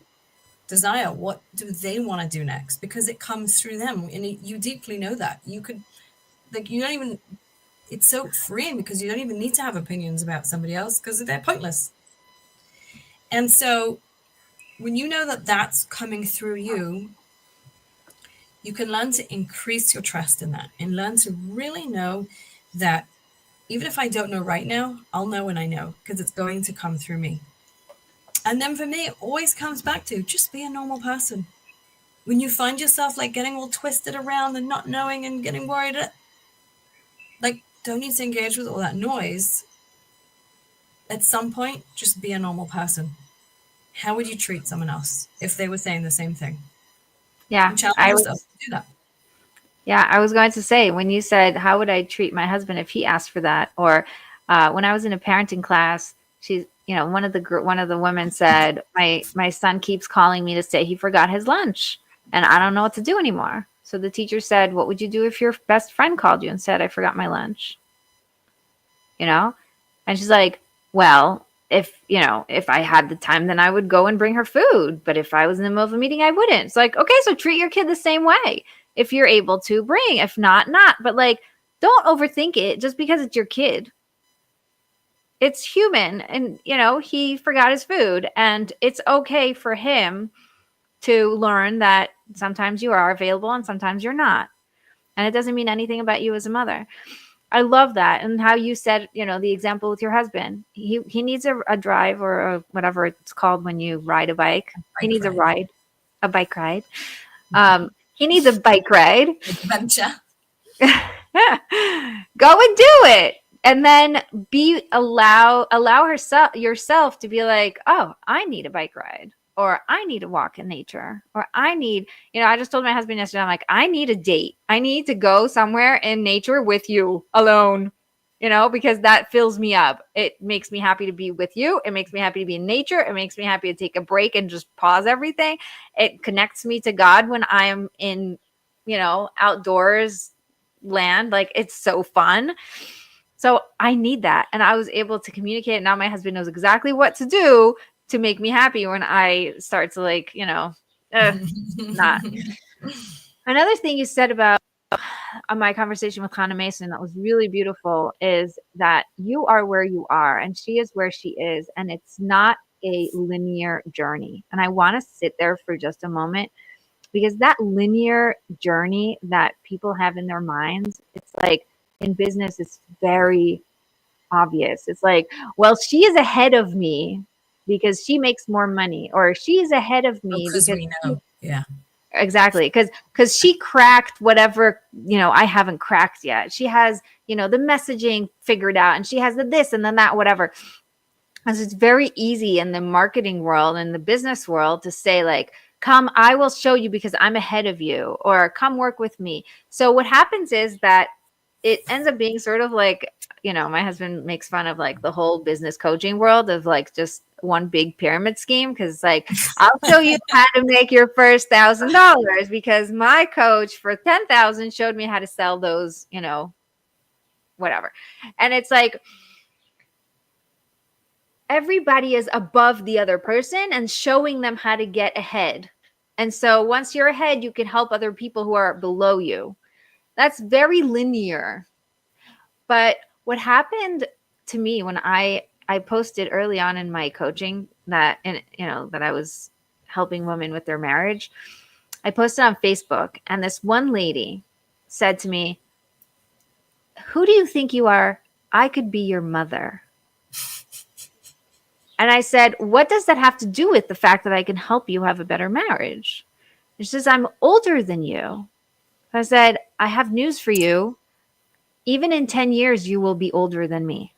desire, what do they want to do next, because it comes through them, and you deeply know that. You could, like, you don't even, it's so freeing because you don't even need to have opinions about somebody else because they're pointless. And so when you know that that's coming through you, you can learn to increase your trust in that and learn to really know that even if I don't know right now, I'll know when I know, because it's going to come through me. And then for me, it always comes back to just be a normal person. When you find yourself like getting all twisted around and not knowing and getting worried, like, don't need to engage with all that noise. At some point, just be a normal person. How would you treat someone else if they were saying the same thing? Yeah. And challenge I yourself was to do that. Yeah, I was going to say, when you said, how would I treat my husband if he asked for that? Or when I was in a parenting class, one of the women said, my son keeps calling me to say he forgot his lunch and I don't know what to do anymore. So the teacher said, what would you do if your best friend called you and said, I forgot my lunch? You know? And she's like, well, if I had the time, then I would go and bring her food. But if I was in the middle of a meeting, I wouldn't. It's like, okay, so treat your kid the same way. If you're able to, bring. If not, not. But like, don't overthink it just because it's your kid. It's human. And, he forgot his food. And it's okay for him to learn that sometimes you are available and sometimes you're not. And it doesn't mean anything about you as a mother. I love that. And how you said, the example with your husband. He needs a drive, or whatever it's called when you ride a bike. He Bike needs ride. a bike ride. He needs a bike ride. Adventure. Go and do it. And then allow yourself to be like, oh, I need a bike ride, or I need to walk in nature, or I just told my husband yesterday, I'm like, I need a date. I need to go somewhere in nature with you alone, because that fills me up. It makes me happy to be with you. It makes me happy to be in nature. It makes me happy to take a break and just pause everything. It connects me to God when I am in, outdoors land. Like, it's so fun. So I need that. And I was able to communicate. Now my husband knows exactly what to do to make me happy when I start to not. Another thing you said about my conversation with Hannah Mason that was really beautiful is that you are where you are and she is where she is. And it's not a linear journey. And I want to sit there for just a moment, because that linear journey that people have in their minds, it's like in business, it's very obvious. It's like, well, she is ahead of me because she makes more money, or she is ahead of me Because because we know. Yeah. exactly, because she cracked whatever I haven't cracked yet. She has the messaging figured out, and she has the this and then that, whatever. Because it's very easy in the marketing world and the business world to say, like, come, I will show you because I'm ahead of you, or come work with me. So what happens is that it ends up being sort of like, my husband makes fun of like the whole business coaching world of like just one big pyramid scheme. Cause like, I'll show you how to make your first $1,000 because my coach for 10,000 showed me how to sell those, whatever. And it's like, everybody is above the other person and showing them how to get ahead. And so once you're ahead, you can help other people who are below you. That's very linear. But what happened to me when I posted early on in my coaching that I was helping women with their marriage, I posted on Facebook, and this one lady said to me, "Who do you think you are? I could be your mother." And I said, what does that have to do with the fact that I can help you have a better marriage? She says, I'm older than you. I said, I have news for you. Even in 10 years, you will be older than me.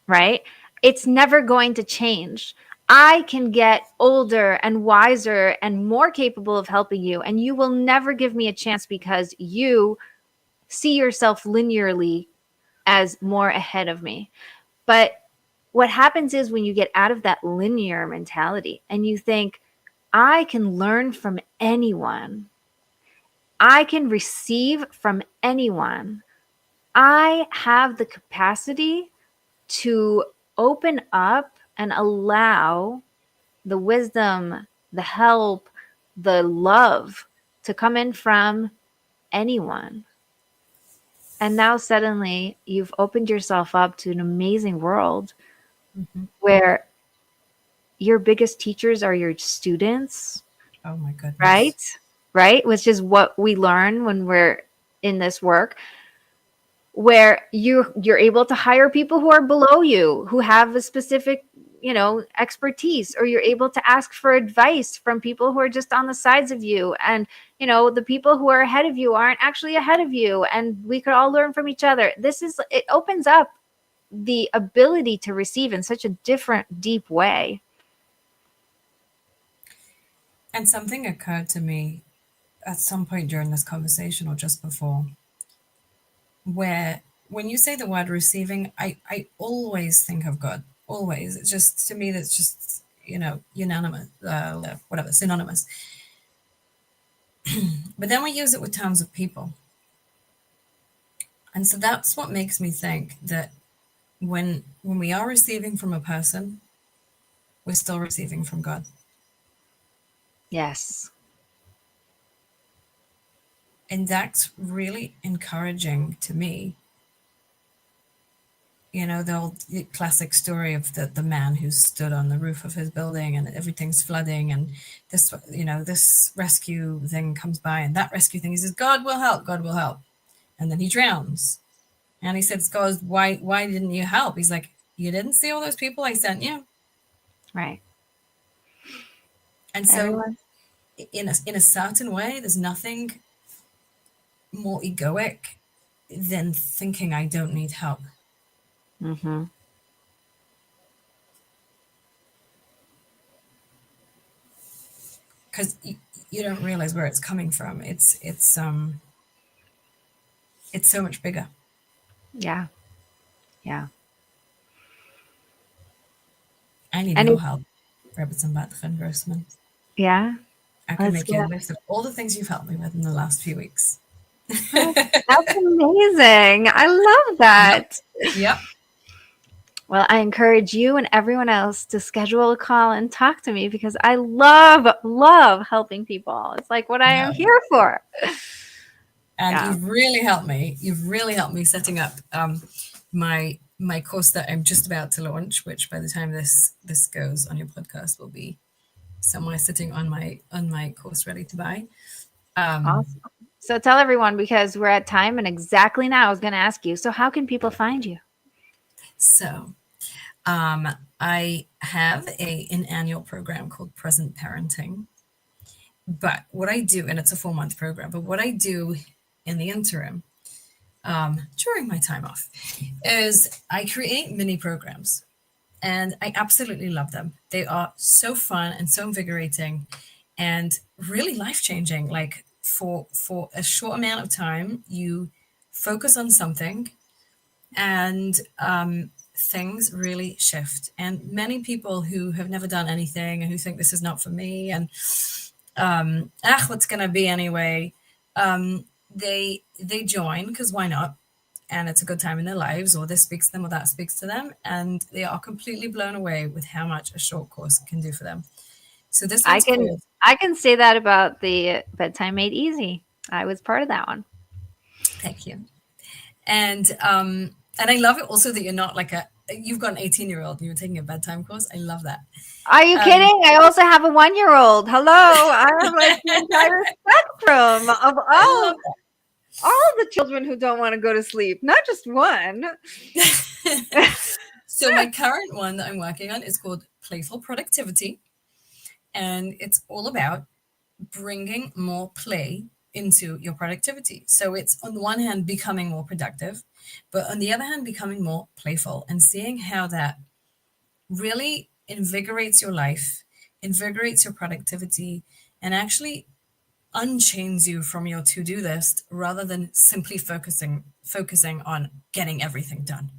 Right? It's never going to change. I can get older and wiser and more capable of helping you, and you will never give me a chance because you see yourself linearly as more ahead of me. But what happens is when you get out of that linear mentality and you think, I can learn from anyone, I can receive from anyone, I have the capacity to open up and allow the wisdom, the help, the love to come in from anyone. And now suddenly you've opened yourself up to an amazing world Mm-hmm. where your biggest teachers are your students, Oh my goodness. right? Right? Which is what we learn when we're in this work, where you're able to hire people who are below you, who have a specific, expertise, or you're able to ask for advice from people who are just on the sides of you. And, the people who are ahead of you aren't actually ahead of you. And we could all learn from each other. It opens up the ability to receive in such a different, deep way. And something occurred to me at some point during this conversation or just before, where when you say the word receiving, I always think of God. Always. It's just, to me, that's just, unanimous, whatever, synonymous. But then we use it with terms of people. And so that's what makes me think that when we are receiving from a person, we're still receiving from God. Yes. And that's really encouraging to me. The old classic story of the man who stood on the roof of his building and everything's flooding, and this rescue thing comes by, and that rescue thing, he says, God will help, God will help. And then he drowns. And he says, God, why didn't you help? He's like, you didn't see all those people I sent you? Right. And so Everyone. in a certain way, there's nothing more egoic than thinking I don't need help. Mm-hmm. Because you don't realize where it's coming from. It's so much bigger. Yeah. Yeah. I need And your help, Rebbetzin Bat-Chen Grossman. yeah, I can let's make you a get. list of all the things you've helped me with in the last few weeks. That's amazing. I love Yep. that. Yep. Well, I encourage you and everyone else to schedule a call and talk to me because I love helping people. It's like what I am No. here for. And Yeah. you've really helped me. You've really helped me setting up my course that I'm just about to launch, which by the time this goes on your podcast will be somewhere sitting on my course ready to buy. Awesome. So tell everyone because we're at time and exactly now I was going to ask you. So how can people find you? So I have an annual program called Present Parenting. But what I do, and it's a 4-month program, but what I do in the interim, during my time off, is I create mini programs. And I absolutely love them. They are so fun and so invigorating and really life-changing. Like for a short amount of time, you focus on something and things really shift. And many people who have never done anything and who think this is not for me and what's gonna be anyway, they join because why not? And it's a good time in their lives, or this speaks to them or that speaks to them, and they are completely blown away with how much a short course can do for them. So this I one's can called I can say that about the Bedtime Made Easy. I was part of that one. Thank You. And I love it also that you're not like you've got an 18-year-old and you're taking a bedtime course. I love that. Are you kidding? I also have a 1-year-old. Hello. I have like the entire spectrum of I love all the children who don't want to go to sleep, not just one. that. So my current one that I'm working on is called Playful Productivity, and it's all about bringing more play into your productivity. So it's on the one hand becoming more productive, but on the other hand becoming more playful and seeing how that really invigorates your life, invigorates your productivity, and actually unchains you from your to-do list rather than simply focusing on getting everything done.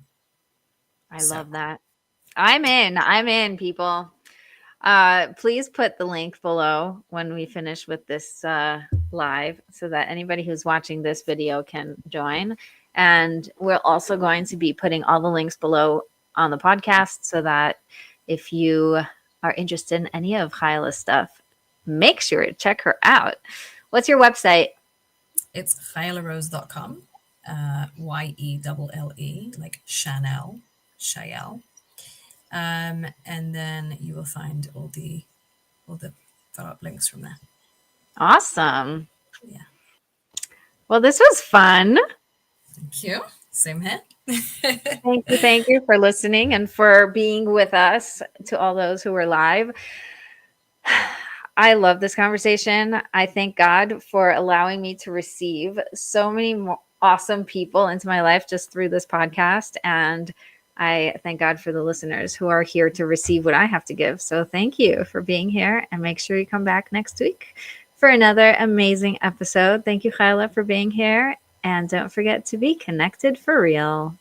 I So love that. I'm in, people. Please put the link below when we finish with this live so that anybody who's watching this video can join. And we're also going to be putting all the links below on the podcast so that if you are interested in any of Chayelle's stuff, make sure to check her out. What's your website? it's chayellerose.com, Yelle, like Chanel, Chayelle. And then you will find all the follow-up links from there. Awesome. Yeah. Well, this was fun. Thank you. Same here. Thank you for listening and for being with us. To all those who were live, I love this conversation. I thank God for allowing me to receive so many more awesome people into my life just through this podcast. And I thank God for the listeners who are here to receive what I have to give. So thank you for being here, and make sure you come back next week for another amazing episode. Thank you, Chayelle, for being here. And don't forget to be connected for real.